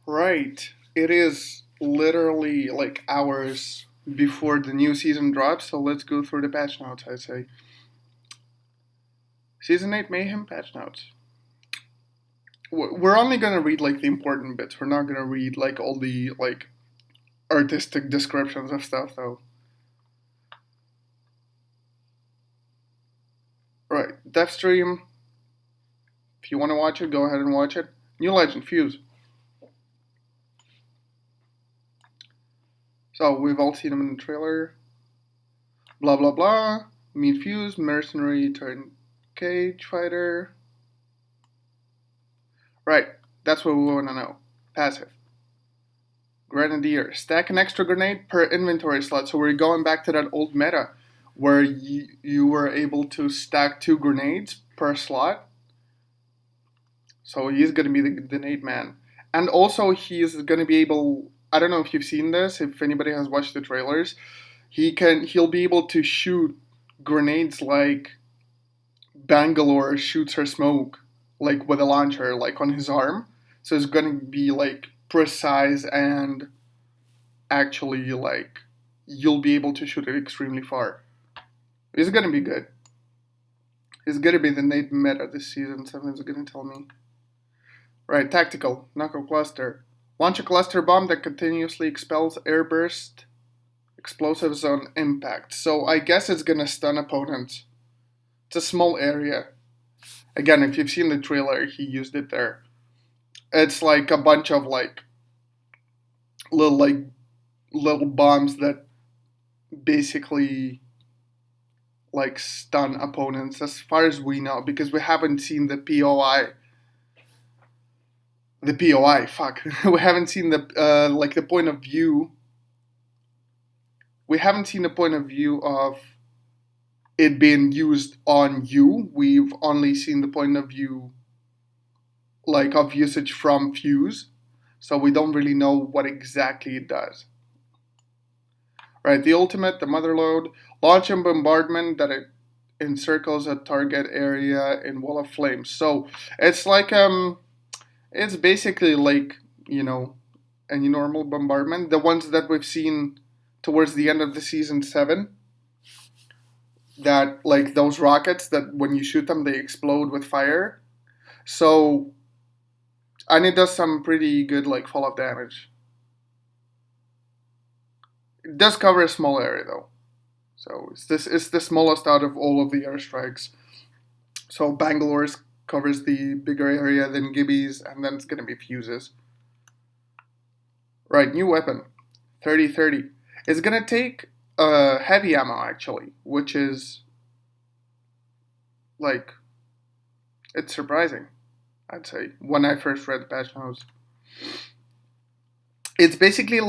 Right. It is literally like hours before the new season drops, so let's go through the patch notes, I'd say. Season 8 Mayhem patch notes. We're only gonna read like the important bits. We're not gonna read like all the like artistic descriptions of stuff though. Right. Deathstream. If you want to watch it, go ahead and watch it. New Legend Fuse. So we've all seen him in the trailer. Blah blah blah. Meet Fuse, mercenary turned cage fighter. Right, that's what we want to know. Passive. Grenadier. Stack an extra grenade per inventory slot. So we're going back to that old meta where you were able to stack 2 grenades per slot. So he's going to be the grenade man. And also he's going to be able, I don't know if you've seen this, if anybody has watched the trailers, he'll be able to shoot grenades like Bangalore shoots her smoke, like with a launcher, like on his arm. So it's gonna be like precise and actually like you'll be able to shoot it extremely far. It's gonna be good. It's gonna be the Nate meta this season. Someone's gonna tell me. Right, tactical knuckle cluster. Launch a cluster bomb that continuously expels airburst explosives on impact. So I guess it's gonna stun opponents. It's a small area. Again, if you've seen the trailer, he used it there. It's like a bunch of like little bombs that basically like stun opponents as far as we know because we haven't seen the POI. The POI, fuck. We haven't seen the like the point of view. We haven't seen the point of view of it being used on you. We've only seen the point of view like of usage from Fuse, so we don't really know what exactly it does. Right, the ultimate, the motherload, launch and bombardment that it encircles a target area in wall of flames. So it's like it's basically like any normal bombardment, the ones that we've seen towards the end of the season 7. That like those rockets that when you shoot them they explode with fire. So and it does some pretty good like fallout damage. It does cover a small area though. So it's the smallest out of all of the airstrikes. So Bangalore's covers the bigger area than Gibby's, and then it's gonna be Fuses. Right, new weapon, 30-30. It's gonna take heavy ammo actually, which is like it's surprising. I'd say when I first read the patch notes, it's basically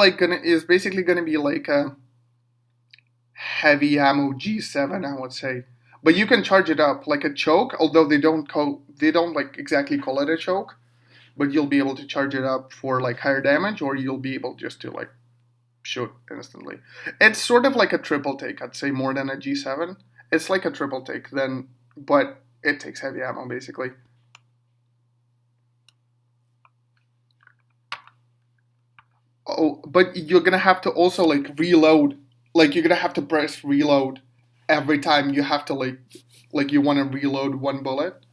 gonna be like a heavy ammo G7, I would say. But you can charge it up like a choke, although they don't like exactly call it a choke, but you'll be able to charge it up for like higher damage, or you'll be able just to like shoot instantly. It's sort of like a triple take, I'd say, more than a G7. It's like a triple take then, but it takes heavy ammo basically. Oh, but you're gonna have to also like reload. Like you're gonna have to press reload every time you have to like you want to reload one bullet,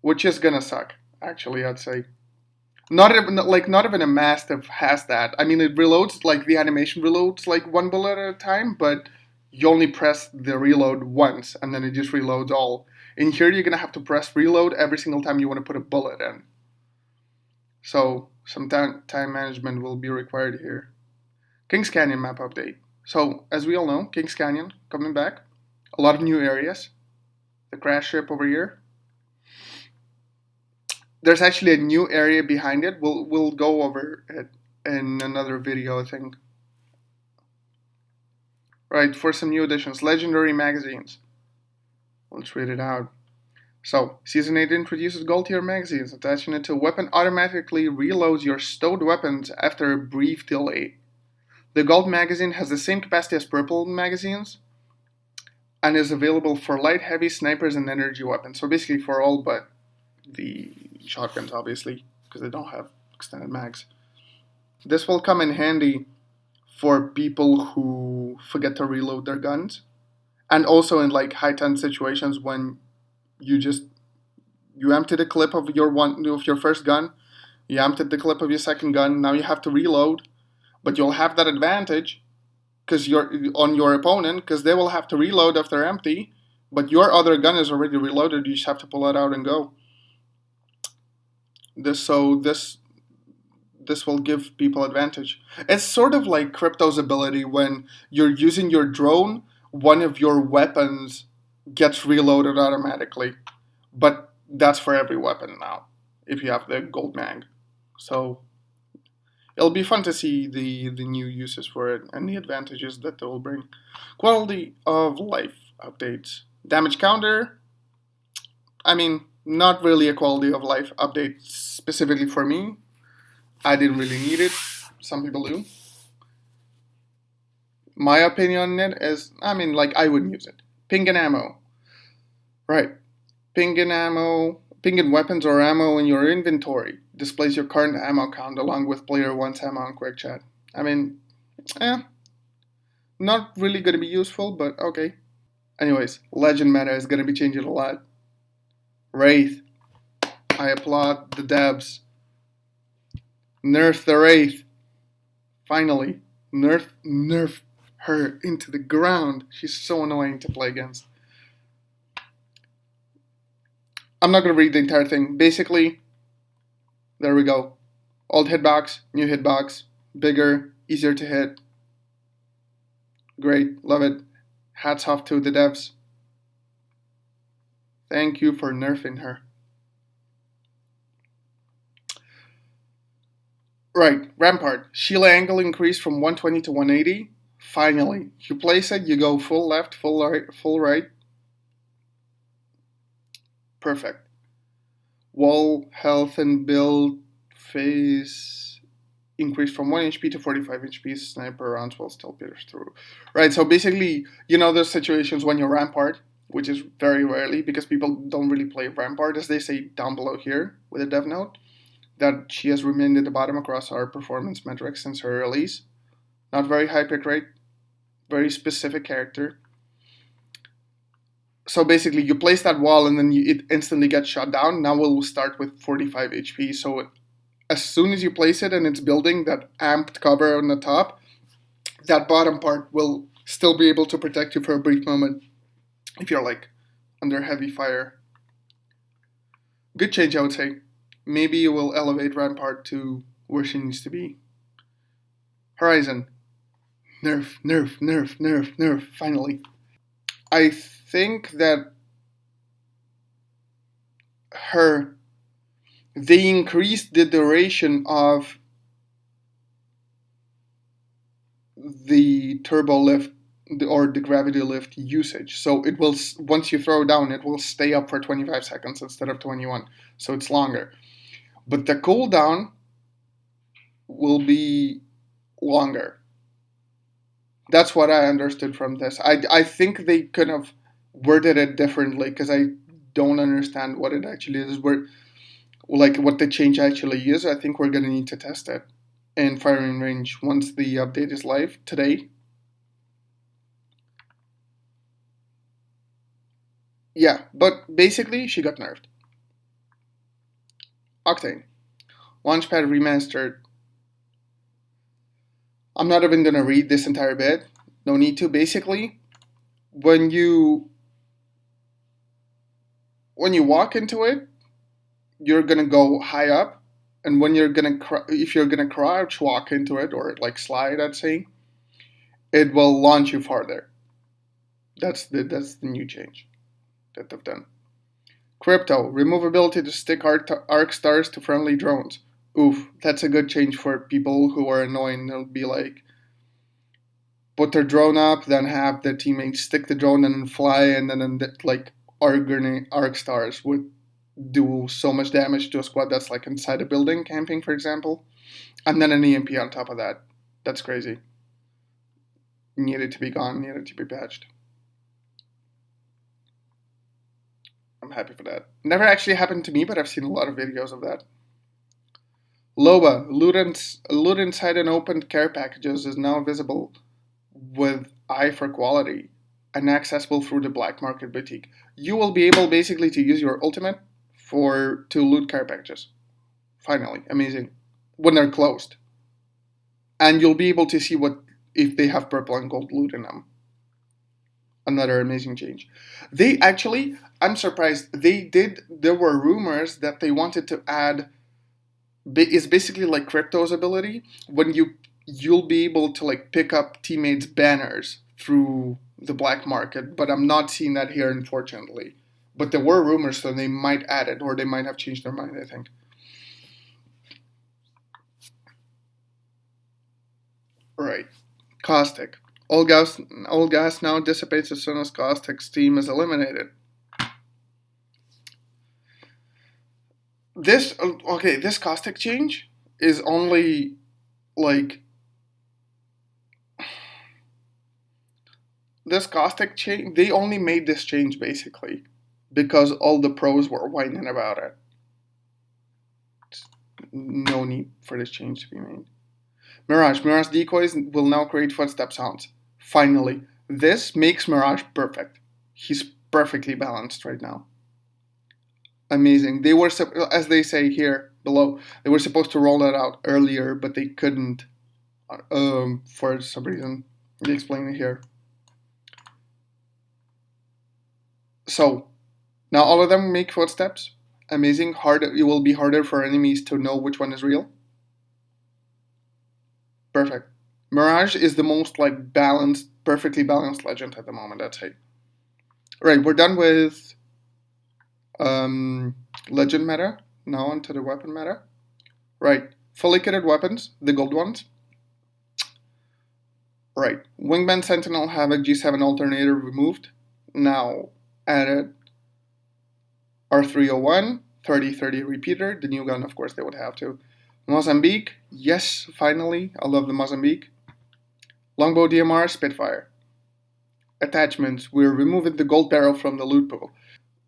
which is gonna suck. Actually, I'd say not even a Mastiff has that. I mean, it reloads like the animation reloads like one bullet at a time, but you only press the reload once and then it just reloads all. In here, you're gonna have to press reload every single time you want to put a bullet in. So some time management will be required here. Kings Canyon map update. So as we all know, Kings Canyon coming back. A lot of new areas. The crash ship over here. There's actually a new area behind it. We'll go over it in another video, I think. Right, for some new additions. Legendary magazines. Let's read it out. So, Season 8 introduces gold tier magazines. Attaching it to a weapon automatically reloads your stowed weapons after a brief delay. The gold magazine has the same capacity as purple magazines and is available for light, heavy, snipers, and energy weapons. So basically for all but the shotguns, obviously, because they don't have extended mags. This will come in handy for people who forget to reload their guns, and also in like high tense situations when you just you empty the clip of your first gun, you emptied the clip of your second gun. Now you have to reload, but you'll have that advantage because you're on your opponent because they will have to reload if they're empty, but your other gun is already reloaded. You just have to pull it out and go. This will give people advantage. It's sort of like Crypto's ability when you're using your drone, one of your weapons gets reloaded automatically. But that's for every weapon now, if you have the gold mag. So it'll be fun to see the new uses for it and the advantages that they will bring. Quality of life updates. Damage counter, I mean, not really a quality of life update specifically for me. I didn't really need it. Some people do. My opinion on it is, I mean, like, I wouldn't use it. Ping and ammo. Right. Ping and ammo, ping and weapons or ammo in your inventory displays your current ammo count along with player one's ammo in quick chat. I mean, not really going to be useful, but okay. Anyways, legend meta is going to be changing a lot. Wraith. I applaud the devs. Nerf the Wraith. Finally. Nerf her into the ground. She's so annoying to play against. I'm not going to read the entire thing. Basically, there we go. Old hitbox, new hitbox, bigger, easier to hit. Great, love it. Hats off to the devs. Thank you for nerfing her. Right, Rampart. Sheila angle increased from 120 to 180. Finally, you place it, you go full left, full right. Perfect. Wall health and build phase increased from 1 HP to 45 HP. Sniper rounds will still pierce through. Right, so basically, you know those situations when you Rampart, which is very rarely because people don't really play Rampart, as they say down below here with a dev note, that she has remained at the bottom across our performance metrics since her release. Not very high pick rate, very specific character. So basically, you place that wall and then it instantly gets shot down. Now we'll start with 45 HP. So as soon as you place it and it's building that amped cover on the top, that bottom part will still be able to protect you for a brief moment if you're like under heavy fire. Good change, I would say. Maybe it will elevate Rampart to where she needs to be. Horizon. Nerf, nerf, nerf, nerf, nerf, finally. I think that they increased the duration of the turbo lift or the gravity lift usage. So it will, once you throw down, it will stay up for 25 seconds instead of 21. So it's longer. But the cooldown will be longer. That's what I understood from this. I think they could have worded it differently because I don't understand what it actually is. Like what the change actually is. I think we're gonna need to test it in firing range once the update is live today. Yeah, but basically she got nerfed. Octane. Launchpad remastered. I'm not even gonna read this entire bit. No need to. Basically, when you walk into it, you're gonna go high up, and when if you're gonna crouch walk into it or like slide, I'd say, it will launch you farther. That's the new change that they've done. Crypto, remove ability to stick arc stars to friendly drones. Oof, that's a good change for people who are annoying. They'll be like, put their drone up, then have their teammates stick the drone and then fly, and then like arc stars would do so much damage to a squad that's like inside a building camping, for example, and then an EMP on top of that. That's crazy. Needed to be gone, needed to be patched. I'm happy for that. Never actually happened to me, but I've seen a lot of videos of that. Loba, loot inside and opened care packages is now visible with eye for quality and accessible through the black market boutique. You will be able basically to use your ultimate for to loot care packages. Finally, amazing. When they're closed. And you'll be able to see what if they have purple and gold loot in them. Another amazing change. They actually, I'm surprised, there were rumors that they wanted to add, it's basically like Crypto's ability, when you'll be able to like pick up teammates' banners through the black market, but I'm not seeing that here, unfortunately. But there were rumors, so they might add it, or they might have changed their mind, I think. Right. Caustic. All gas now dissipates as soon as caustic steam is eliminated. This caustic change is only like this caustic change. They only made this change basically because all the pros were whining about it. No need for this change to be made. Mirage decoys will now create footstep sounds. Finally, this makes Mirage perfect. He's perfectly balanced right now. Amazing. They were, as they say here below, they were supposed to roll that out earlier, but they couldn't for some reason. They explain it here. So, now all of them make footsteps. Amazing. It will be harder for enemies to know which one is real. Perfect. Mirage is the most like balanced, perfectly balanced legend at the moment, I'd say. Right, we're done with legend meta. Now onto the weapon meta. Right, fully kitted weapons, the gold ones. Right, Wingman Sentinel Havoc G7 alternator removed. Now added R301, 3030 repeater. The new gun, of course, they would have to. Mozambique, yes, finally. I love the Mozambique. Longbow DMR, Spitfire. Attachments, we're removing the gold barrel from the loot pool.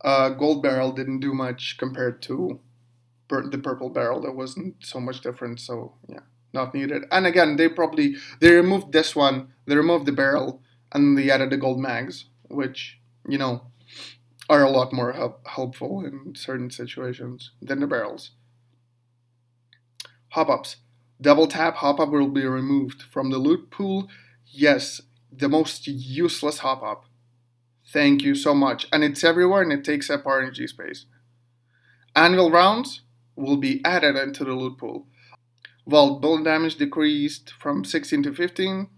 Gold barrel didn't do much compared to the purple barrel. There wasn't so much difference, so yeah, not needed. And again, they removed this one, they removed the barrel, and they added the gold mags, which, are a lot more helpful in certain situations than the barrels. Hop-ups. Double tap hop-up will be removed from the loot pool. Yes, the most useless hop-up. Thank you so much. And it's everywhere and it takes up RNG space. Anvil rounds will be added into the loot pool. Vault bullet damage decreased from 16 to 15.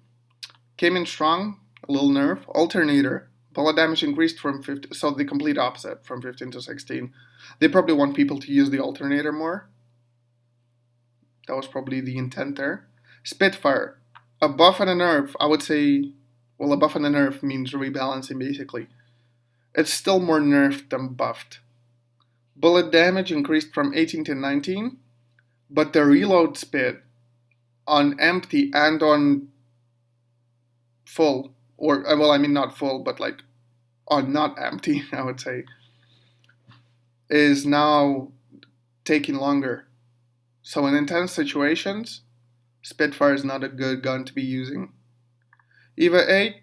Came in strong, a little nerf. Alternator. Bullet damage increased from 15, so the complete opposite, from 15 to 16. They probably want people to use the alternator more. That was probably the intent there. Spitfire. A buff and a nerf, I would say, well, a buff and a nerf means rebalancing basically. It's still more nerfed than buffed. Bullet damage increased from 18 to 19, but the reload speed on empty and on full, or, well, I mean not full, but like on not empty, I would say, is now taking longer. So in intense situations, Spitfire is not a good gun to be using. EVA 8,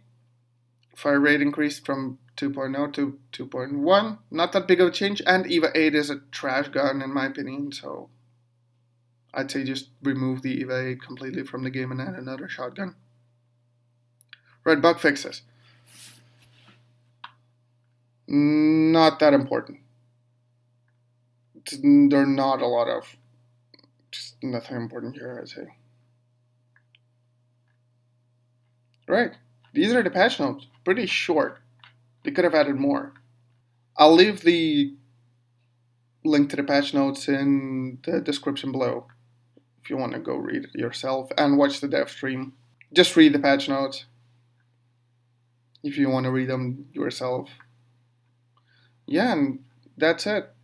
fire rate increased from 2.0 to 2.1. Not that big of a change, and EVA 8 is a trash gun in my opinion, so I'd say just remove the EVA 8 completely from the game and add another shotgun. Red bug fixes. Not that important. There are not a lot of, just nothing important here, I'd say. Right, these are the patch notes. Pretty short. They could have added more. I'll leave the link to the patch notes in the description below if you want to go read it yourself and watch the dev stream. Just read the patch notes if you want to read them yourself. Yeah, and that's it.